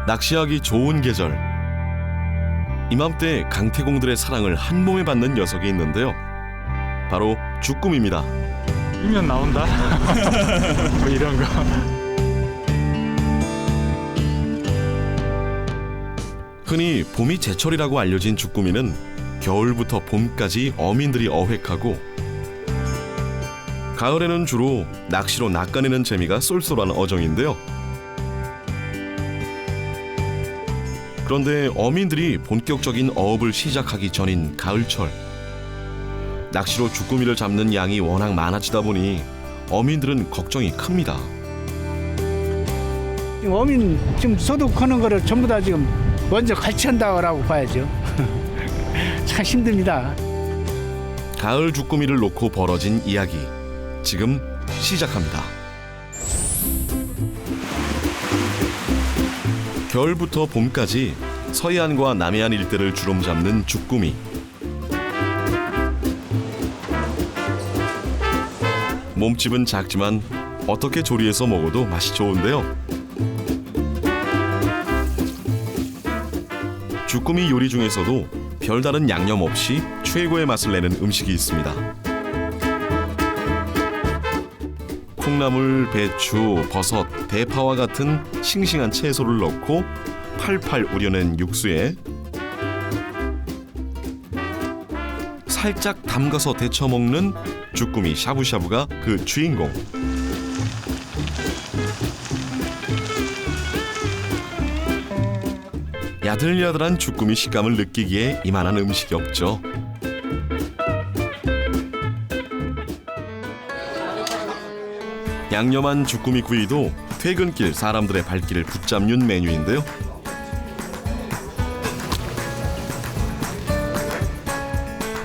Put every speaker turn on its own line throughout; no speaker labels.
낚시하기 좋은 계절. 이맘때 강태공들의 사랑을 한 몸에 받는 녀석이 있는데요. 바로 주꾸미입니다.
이면 나온다. 뭐 이런 거.
흔히 봄이 제철이라고 알려진 주꾸미는 겨울부터 봄까지 어민들이 어획하고, 가을에는 주로 낚시로 낚아내는 재미가 쏠쏠한 어종인데요. 그런데 어민들이 본격적인 어업을 시작하기 전인 가을철, 낚시로 주꾸미를 잡는 양이 워낙 많아지다 보니 어민들은 걱정이 큽니다.
어민 지금 소득하는 거를 전부 다 지금 먼저 갈취한다고 봐야죠. 참 힘듭니다.
가을 주꾸미를 놓고 벌어진 이야기, 지금 시작합니다. 겨울부터 봄까지 서해안과 남해안 일대를 주름 잡는 주꾸미. 몸집은 작지만 어떻게 조리해서 먹어도 맛이 좋은데요. 주꾸미 요리 중에서도 별다른 양념 없이 최고의 맛을 내는 음식이 있습니다. 콩나물, 배추, 버섯, 대파와 같은 싱싱한 채소를 넣고 팔팔 우려낸 육수에 살짝 담가서 데쳐 먹는 주꾸미 샤브샤브가 그 주인공. 야들야들한 주꾸미 식감을 느끼기에 이만한 음식이 없죠. 양념한 주꾸미 구이도 퇴근길 사람들의 발길을 붙잡는 메뉴인데요.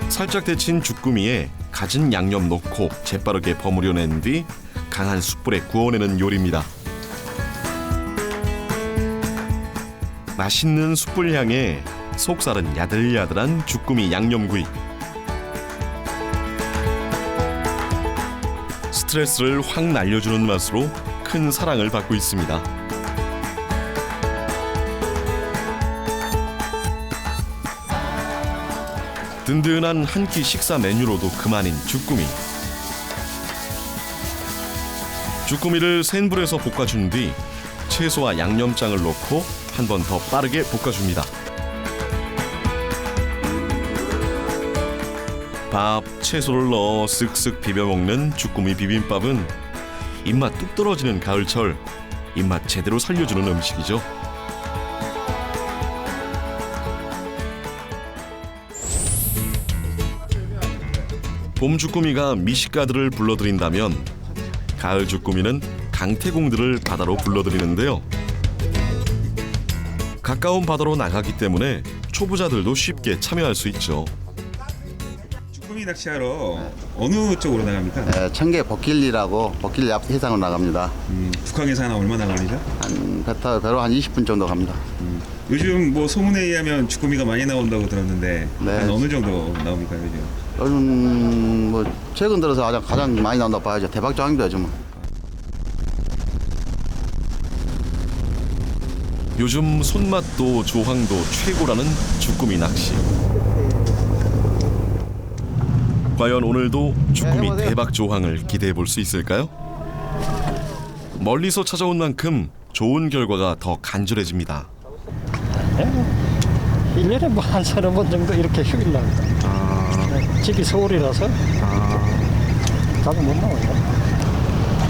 살짝 데친 주꾸미에 갖은 양념 넣고 재빠르게 버무려낸 뒤 강한 숯불에 구워내는 요리입니다. 맛있는 숯불 향에 속살은 야들야들한 주꾸미 양념구이. 스트레스를 확 날려주는 맛으로 큰 사랑을 받고 있습니다. 든든한 한 끼 식사 메뉴로도 그만인 주꾸미. 주꾸미를 센 불에서 볶아준 뒤 채소와 양념장을 넣고 한 번 더 빠르게 볶아줍니다. 밥, 채소를 넣어 쓱쓱 비벼먹는 주꾸미 비빔밥은 입맛 뚝 떨어지는 가을철, 입맛 제대로 살려주는 음식이죠. 봄 주꾸미가 미식가들을 불러들인다면 가을 주꾸미는 강태공들을 바다로 불러들이는데요. 가까운 바다로 나가기 때문에 초보자들도 쉽게 참여할 수 있죠.
주꾸미 낚시하러 어느 쪽으로 나갑니까?
네, 청계 복길리라고 복길리 앞 해상으로 나갑니다.
북항에서 한 얼마나 걸리죠?
한 배로 한 20분 정도 갑니다.
요즘 뭐 소문에 의하면 주꾸미가 많이 나온다고 들었는데
네.
한 어느 정도 나옵니까 요즘?
요즘 뭐 최근 들어서 가장 많이 나온다고 봐야죠. 대박조항입니다 요즘은.
요즘 손맛도 조항도 최고라는 주꾸미 낚시. 과연 오늘도 주꾸미 대박 조항을 기대해 볼 수 있을까요? 멀리서 찾아온 만큼 좋은 결과가 더 간절해집니다.
1년에 뭐 한 서너 번 정도 이렇게 휴일 납니다. 집이 서울이라서 자주 못 나와요.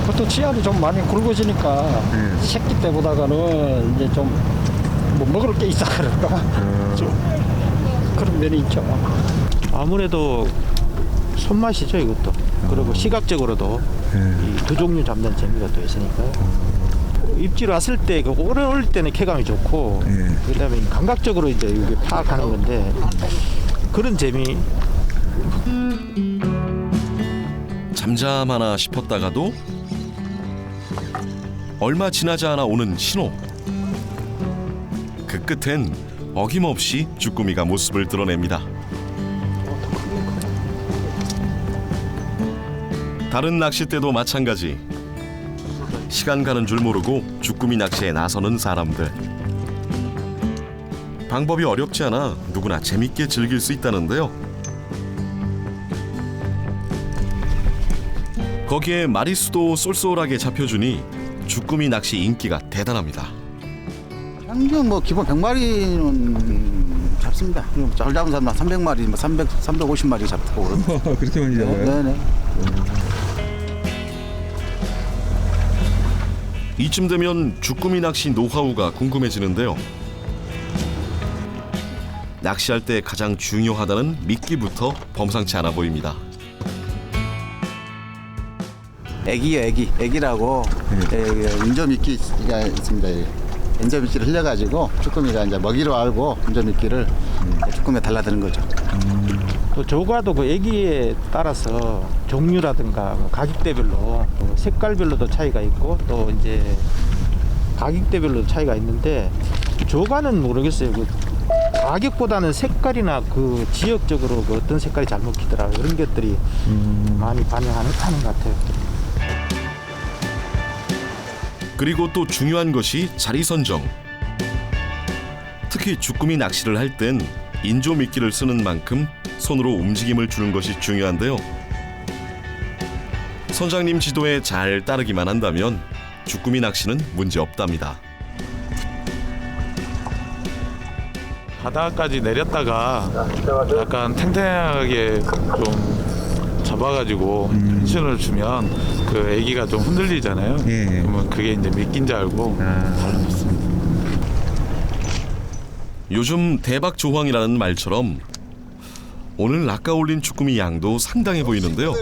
보통 치알이 좀 많이 굵어지니까 새끼 때보다는 이제 좀 뭐 먹을 게 있어 그럴까 좀 그런 면이 있죠.
아무래도 손맛이죠 이것도. 그리고 시각적으로도 이 두 종류 잡는 재미가 또 있으니까요. 입질 왔을 때 오래 올릴 때는 쾌감이 좋고 그다음에 감각적으로 이제 이게 파악하는 건데 그런 재미.
잠잠하나 싶었다가도 얼마 지나지 않아 오는 신호. 그 끝엔 어김없이 주꾸미가 모습을 드러냅니다. 다른 낚싯대도 마찬가지. 시간 가는 줄 모르고 주꾸미 낚시에 나서는 사람들. 방법이 어렵지 않아 누구나 재밌게 즐길 수 있다는데요. 거기에 마리수도 쏠쏠하게 잡혀주니 주꾸미 낚시 인기가 대단합니다.
평균 뭐 기본 100마리는 잡습니다. 잘 잡은 사람은 300마리, 뭐 350마리 잡고 그러고.
그렇게 많이 잡아요?
네네.
이쯤 되면 주꾸미 낚시 노하우가 궁금해지는데요. 낚시할 때 가장 중요하다는 미끼부터 범상치 않아 보입니다.
애기요, 애기라고 인조미끼가 있습니다. 인조미끼를 흘려가지고 쭈꾸미가 이제 먹이로 알고 인조미끼를 쭈꾸미에 달라드는 거죠.
또 조과도 그 애기에 따라서 종류라든가 뭐 가격대별로 색깔별로도 차이가 있고 또 이제 가격대별로 차이가 있는데 조과는 모르겠어요. 그 가격보다는 색깔이나 그 지역적으로 그 어떤 색깔이 잘 먹히더라 그런 것들이 많이 반영하는 것 같아요.
그리고 또 중요한 것이 자리 선정. 특히 주꾸미 낚시를 할 땐 인조 미끼를 쓰는 만큼 손으로 움직임을 주는 것이 중요한데요. 선장님 지도에 잘 따르기만 한다면 주꾸미 낚시는 문제 없답니다.
바다까지 내렸다가 약간 탱탱하게 좀 잡아가지고 텐션을 주면 그 애기가 좀 흔들리잖아요.
예.
그러면 그게 이제 미끼인 줄 알고 잡습니다.
요즘 대박 조황이라는 말처럼 오늘 낚아 올린 주꾸미 양도 상당해 보이는데요.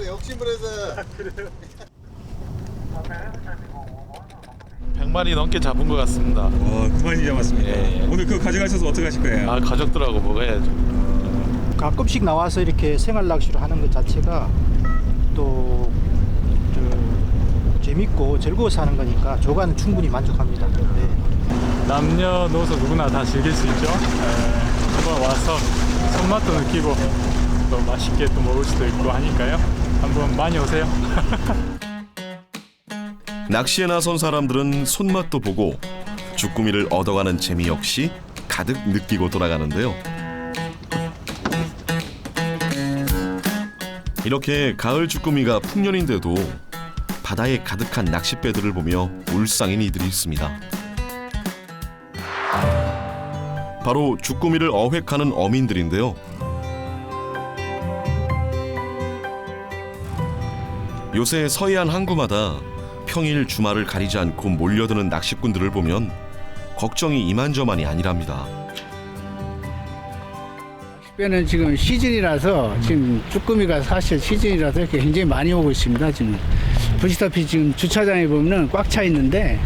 100마리 넘게 잡은 것 같습니다.
와, 그만이 잡았습니다.
예.
오늘 그거 가져가셔서 어떻게 하실 거예요?
아, 가족들하고 먹어야죠.
가끔씩 나와서 이렇게 생활 낚시를 하는 것 자체가 또 재밌고 즐거워서 하는 거니까 조과는 충분히 만족합니다. 네.
남녀노소 누구나 다 즐길 수 있죠. 한번 와서 손맛도 느끼고 또 맛있게 또 먹을 수도 있고 하니까요. 한번 많이 오세요.
낚시에 나선 사람들은 손맛도 보고 주꾸미를 얻어가는 재미 역시 가득 느끼고 돌아가는데요. 이렇게 가을 주꾸미가 풍년인데도 바다에 가득한 낚싯배들을 보며 울상인 이들이 있습니다. 바로 주꾸미를 어획하는 어민들인데요. 요새 서해안 항구마다 평일 주말을 가리지 않고 몰려드는 낚시꾼들을 보면 걱정이 이만저만이 아니랍니다.
낚싯배는 지금 시즌이라서 지금 쭈꾸미가 사실 시즌이라서 이렇게 굉장히 많이 오고 있습니다. 지금 보시다시피 지금 주차장에 보면은 꽉 차 있는데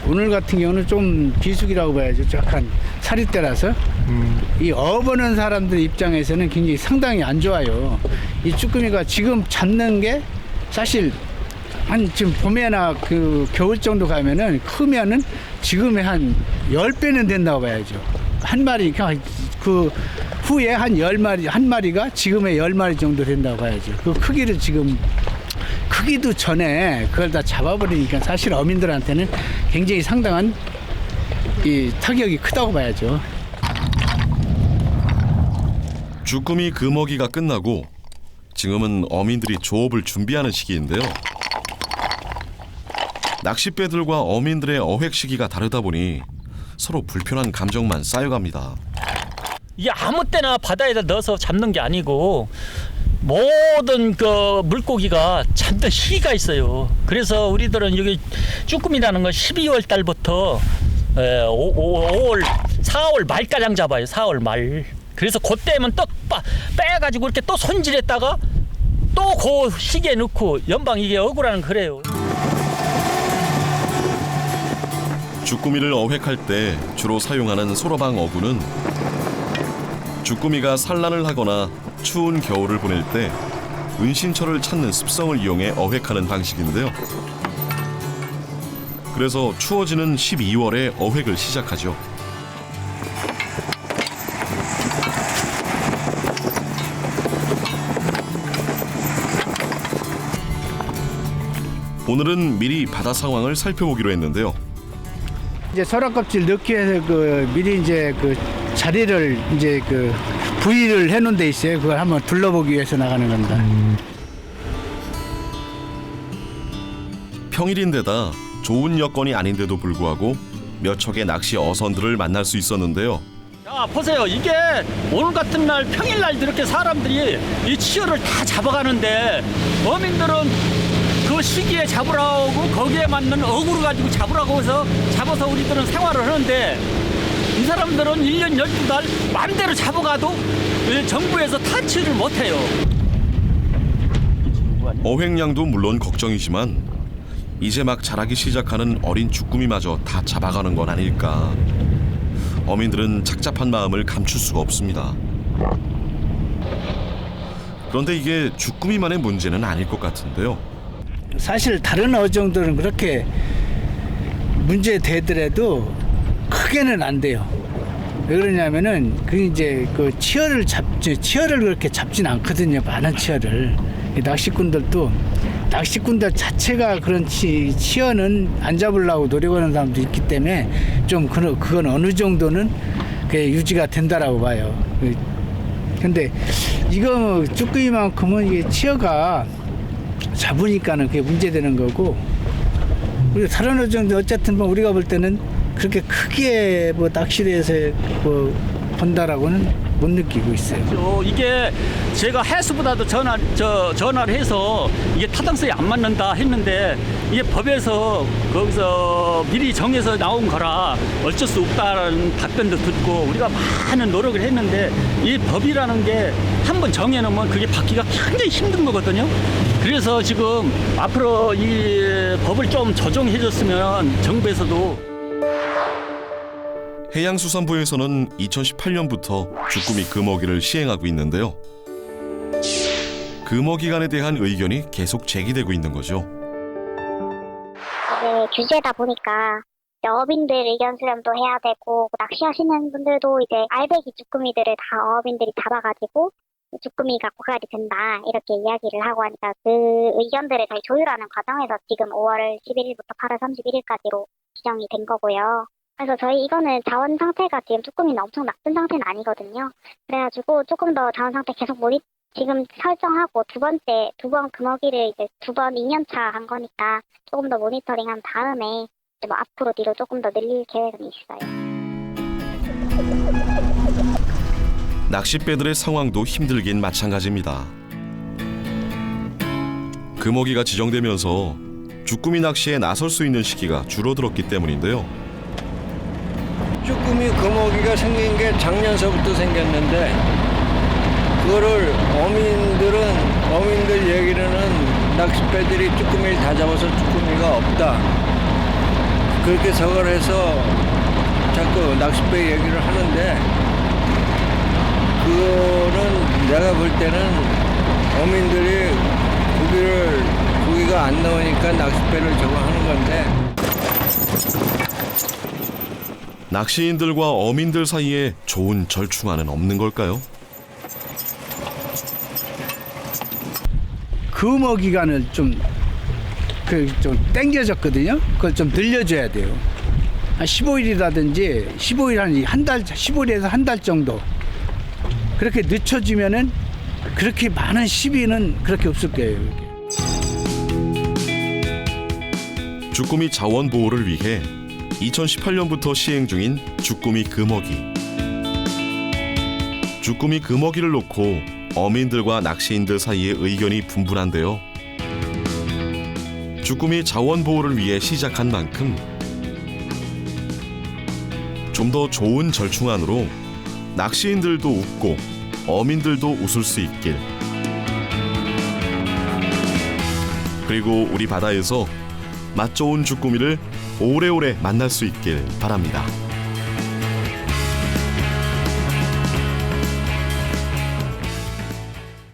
오늘 같은 경우는 좀 비수기라고 봐야죠. 약간 사리때라서 이 어버는 사람들 입장에서는 굉장히 상당히 안 좋아요. 이 쭈꾸미가 지금 잡는 게 사실 한 지금 봄에나 그 겨울 정도 가면은 크면은 지금의 한 10배는 된다고 봐야죠. 한 마리 그 후에 한 10마리 한 마리가 지금의 10마리 정도 된다고 봐야죠. 그 크기를 지금 크기도 전에 그걸 다 잡아버리니까 사실 어민들한테는 굉장히 상당한 이 타격이 크다고 봐야죠.
주꾸미 금어기가 끝나고 지금은 어민들이 조업을 준비하는 시기인데요. 낚싯배들과 어민들의 어획 시기가 다르다 보니 서로 불편한 감정만 쌓여갑니다.
이게 아무 때나 바다에다 넣어서 잡는 게 아니고 모든 그 물고기가 잡는 시기가 있어요. 그래서 우리들은 여기 쭈꾸미라는 건 12월 달부터 5월, 4월 말가량 잡아요. 4월 말. 그래서 그때면 또 빼가지고 이렇게 또 손질했다가 또 그 시기에 넣고 연방 이게 억울한 그래요.
주꾸미를 어획할 때 주로 사용하는 소라방 어구는 주꾸미가 산란을 하거나 추운 겨울을 보낼 때 은신처를 찾는 습성을 이용해 어획하는 방식인데요. 그래서 추워지는 12월에 어획을 시작하죠. 오늘은 미리 바다 상황을 살펴보기로 했는데요.
이제 설화 껍질 넣기 위해서 그 미리 이제 그 자리를 이제 그 부위를 해놓은 데 있어요. 그걸 한번 둘러보기 위해서 나가는 겁니다.
평일인데다 좋은 여건이 아닌데도 불구하고 몇 척의 낚시 어선들을 만날 수 있었는데요.
자, 보세요. 이게 오늘 같은 날 평일날 이렇게 사람들이 이 치어를 다 잡아가는데 어민들은 그 시기에 잡으라고 거기에 맞는 어구를 가지고 잡으라고 해서 잡아서 우리들은 생활을 하는데 이 사람들은 1년 12달 맘대로 잡아가도 정부에서 타치를 못해요.
어획량도 물론 걱정이지만 이제 막 자라기 시작하는 어린 주꾸미마저 다 잡아가는 건 아닐까. 어민들은 착잡한 마음을 감출 수가 없습니다. 그런데 이게 주꾸미만의 문제는 아닐 것 같은데요.
사실 다른 어종들은 그렇게 문제 되더라도 크게는 안 돼요. 왜 그러냐면은 그 이제 그 치어를 그렇게 잡진 않거든요. 많은 치어를. 낚시꾼들 자체가 그런 치어는 안 잡으려고 노력하는 사람도 있기 때문에 좀 그건 어느 정도는 유지가 된다라고 봐요. 근데 이거 쭈꾸미만큼은 이게 치어가 잡으니까는 그게 문제되는 거고, 우리 다른 어종도 어쨌든 뭐 우리가 볼 때는 그렇게 크게 뭐 낚시를 해서 뭐 본다라고는 못 느끼고 있어요.
이게 제가 해수보다도 전화를 해서 이게 타당성이 안 맞는다 했는데 이게 법에서 거기서 미리 정해서 나온 거라 어쩔 수 없다라는 답변도 듣고 우리가 많은 노력을 했는데 이 법이라는 게 한번 정해놓으면 그게 바뀌기가 굉장히 힘든 거거든요. 그래서 지금 앞으로 이 법을 좀 조정해줬으면 정부에서도.
해양수산부에서는 2018년부터 주꾸미 금어기를 시행하고 있는데요. 금어기간에 대한 의견이 계속 제기되고 있는 거죠.
네, 규제다 보니까 어민들 의견 수렴도 해야 되고 낚시하시는 분들도 이제 알배기 주꾸미들을 다 어민들이 잡아가지고 주꾸미가 고갈이 된다 이렇게 이야기를 하고 하니까 그 의견들을 저희 조율하는 과정에서 지금 5월 11일부터 8월 31일까지로 지정이 된 거고요. 그래서 저희 이거는 자원 상태가 지금 쭈꾸미는 엄청 나쁜 상태는 아니거든요. 그래가지고 조금 더 자원 상태 계속 지금 설정하고 두 번 금어기를 이제 2번 2년차 한 거니까 조금 더 모니터링한 다음에 뭐 앞으로 뒤로 조금 더 늘릴 계획은 있어요.
낚싯배들의 상황도 힘들긴 마찬가지입니다. 금어기가 지정되면서 주꾸미 낚시에 나설 수 있는 시기가 줄어들었기 때문인데요.
쭈꾸미 금어기가 생긴 게 작년서부터 생겼는데 그거를 어민들 얘기로는 낚싯배들이 쭈꾸미를 다 잡아서 쭈꾸미가 없다 그렇게 서거를 해서 자꾸 낚싯배 얘기를 하는데 그거는 내가 볼 때는 어민들이 고기가 안 나오니까 낚싯배를 저거 하는 건데
낚시인들과 어민들 사이에 좋은 절충안은 없는 걸까요?
금어 기간을 좀 땡겨졌거든요. 그걸 좀 늘려줘야 돼요. 한 15일이라든지 15일에서 한 달 정도 그렇게 늦춰지면은 그렇게 많은 시비는 그렇게 없을 거예요.
주꾸미 자원 보호를 위해 2018년부터 시행 중인 주꾸미 금어기. 주꾸미 금어기를 놓고 어민들과 낚시인들 사이에 의견이 분분한데요. 주꾸미 자원 보호를 위해 시작한 만큼 좀 더 좋은 절충안으로 낚시인들도 웃고 어민들도 웃을 수 있길. 그리고 우리 바다에서 맛 좋은 주꾸미를 오래오래 만날 수 있길 바랍니다.